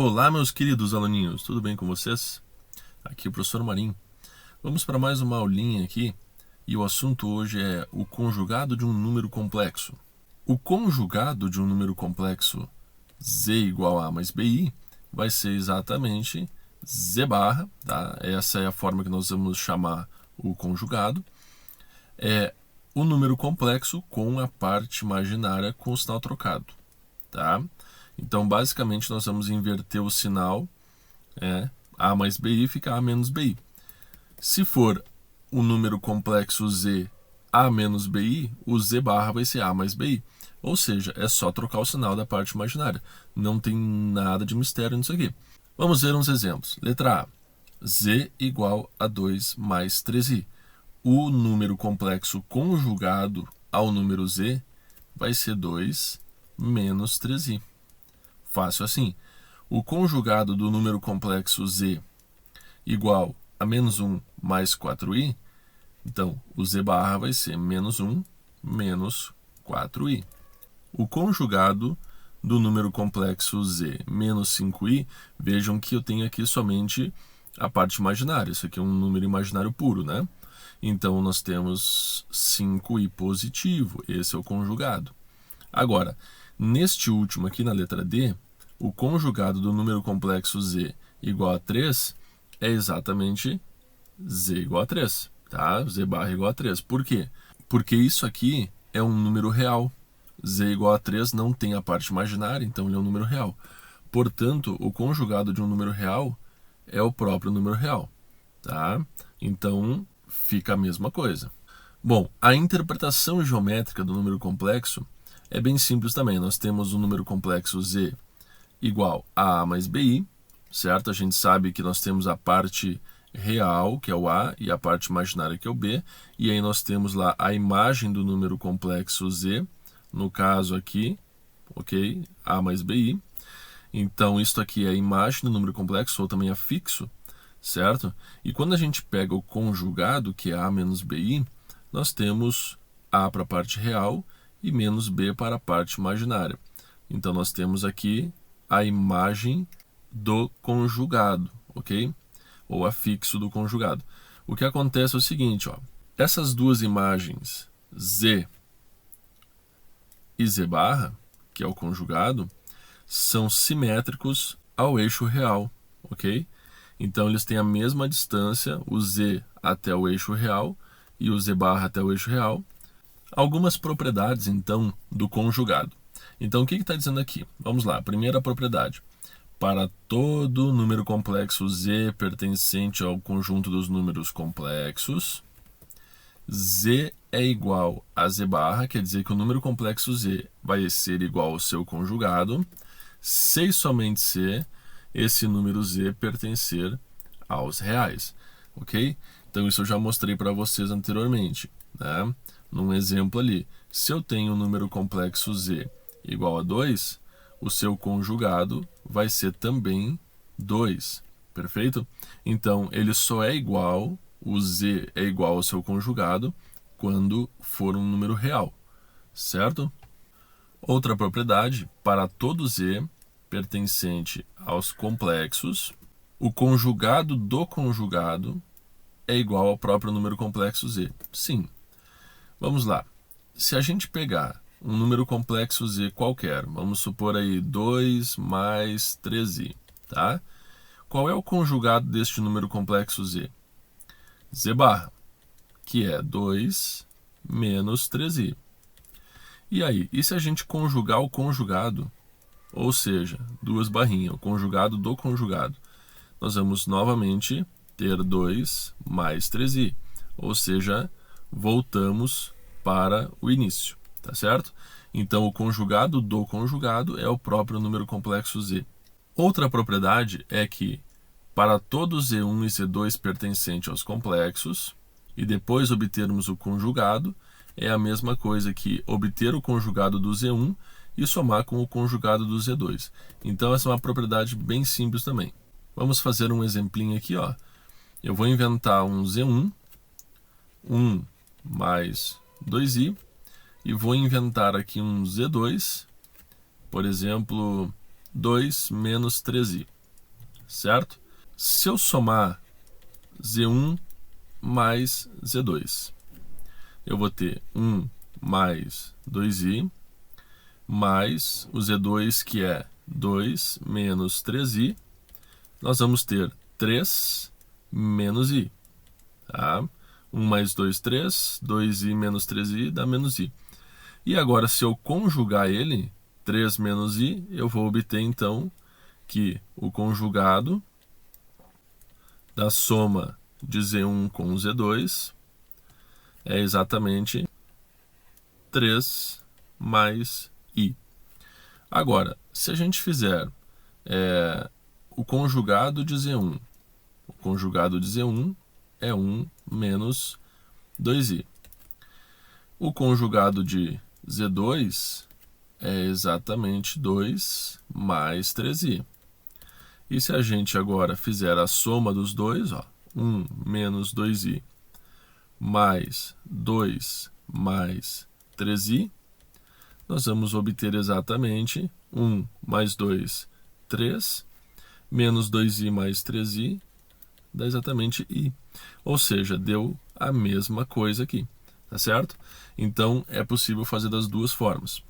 Olá, meus queridos aluninhos, tudo bem com vocês? Aqui é o professor Marinho. Vamos para mais uma aulinha aqui e o assunto hoje é o conjugado de um número complexo. O conjugado de um número complexo z igual a mais bi vai ser exatamente z barra, tá? Essa é a forma que nós vamos chamar o conjugado. É o número complexo com a parte imaginária com o sinal trocado, tá? Então, basicamente, nós vamos inverter o sinal, a mais bi fica a menos bi. Se for o número complexo z a menos bi, o z barra vai ser a mais bi. Ou seja, é só trocar o sinal da parte imaginária. Não tem nada de mistério nisso aqui. Vamos ver uns exemplos. Letra A. Z igual a 2 mais 3i. O número complexo conjugado ao número z vai ser 2 menos 3i. Fácil assim. O conjugado do número complexo z igual a menos 1 mais 4i, então o z barra vai ser menos 1 menos 4i. O conjugado do número complexo z menos 5i, vejam que eu tenho aqui somente a parte imaginária. Isso aqui é um número imaginário puro, né? Então, nós temos 5i positivo. Esse é o conjugado. Agora, neste último aqui, na letra D, o conjugado do número complexo z igual a 3 é exatamente z igual a 3. Tá? Z barra igual a 3. Por quê? Porque isso aqui é um número real. Z igual a 3 não tem a parte imaginária, então ele é um número real. Portanto, o conjugado de um número real é o próprio número real. Tá? Então, fica a mesma coisa. Bom, a interpretação geométrica do número complexo é bem simples também. Nós temos o número complexo z igual a mais bi, certo? A gente sabe que nós temos a parte real, que é o a, e a parte imaginária, que é o b. E aí nós temos lá a imagem do número complexo z, no caso aqui, ok? A mais bi. Então, isso aqui é a imagem do número complexo, ou também afixo, certo? E quando a gente pega o conjugado, que é a menos bi, nós temos a para a parte real e menos b para a parte imaginária. Então, nós temos aqui a imagem do conjugado, ok? Ou afixo do conjugado. O que acontece é o seguinte, ó, essas duas imagens, z e z barra, que é o conjugado, são simétricos ao eixo real, ok? Então, eles têm a mesma distância, o z até o eixo real e o z barra até o eixo real. Algumas propriedades, então, do conjugado. Então, o que está dizendo aqui? Vamos lá, primeira propriedade. Para todo número complexo z pertencente ao conjunto dos números complexos, z é igual a z barra, quer dizer que o número complexo z vai ser igual ao seu conjugado, se e somente se esse número z pertencer aos reais, ok? Então, isso eu já mostrei para vocês anteriormente, né? Num exemplo ali, se eu tenho um número complexo z igual a 2, o seu conjugado vai ser também 2, perfeito? Então, ele só é igual, o z é igual ao seu conjugado, quando for um número real, certo? Outra propriedade, para todo z pertencente aos complexos, o conjugado do conjugado é igual ao próprio número complexo z. Sim. Vamos lá. Se a gente pegar um número complexo z qualquer, vamos supor aí 2 mais 3i, tá? Qual é o conjugado deste número complexo z? Z barra, que é 2 menos 3i. E aí, e se a gente conjugar o conjugado, ou seja, duas barrinhas, o conjugado do conjugado, nós vamos novamente ter 2 mais 3i, ou seja, voltamos para o início, tá certo? Então, o conjugado do conjugado é o próprio número complexo z. Outra propriedade é que, para todo z1 e z2 pertencente aos complexos, e depois obtermos o conjugado, é a mesma coisa que obter o conjugado do z1 e somar com o conjugado do z2. Então, essa é uma propriedade bem simples também. Vamos fazer um exemplinho aqui, ó. Eu vou inventar um z1, 1 mais 2i, e vou inventar aqui um z2, por exemplo, 2 menos 3i. certo? Se eu somar Z1 mais Z2, eu vou ter 1 mais 2i, mais o Z2, que é 2 menos 3i, nós vamos ter 3 menos i. Tá? 1 mais 2, 3, 2i menos 3i dá menos i. E agora, se eu conjugar ele, 3 menos i, eu vou obter, então, que o conjugado da soma de Z1 com Z2 é exatamente 3 mais i. Agora, se a gente fizer o conjugado de Z1, o conjugado de Z1 é 1 menos 2i. O conjugado de Z2 é exatamente 2 mais 3i. E se a gente agora fizer a soma dos dois, 1 menos 2i mais 2 mais 3i, nós vamos obter exatamente 1 mais 2, 3, menos 2i mais 3i, dá exatamente i. Ou seja, deu a mesma coisa aqui, tá certo? Então, é possível fazer das duas formas.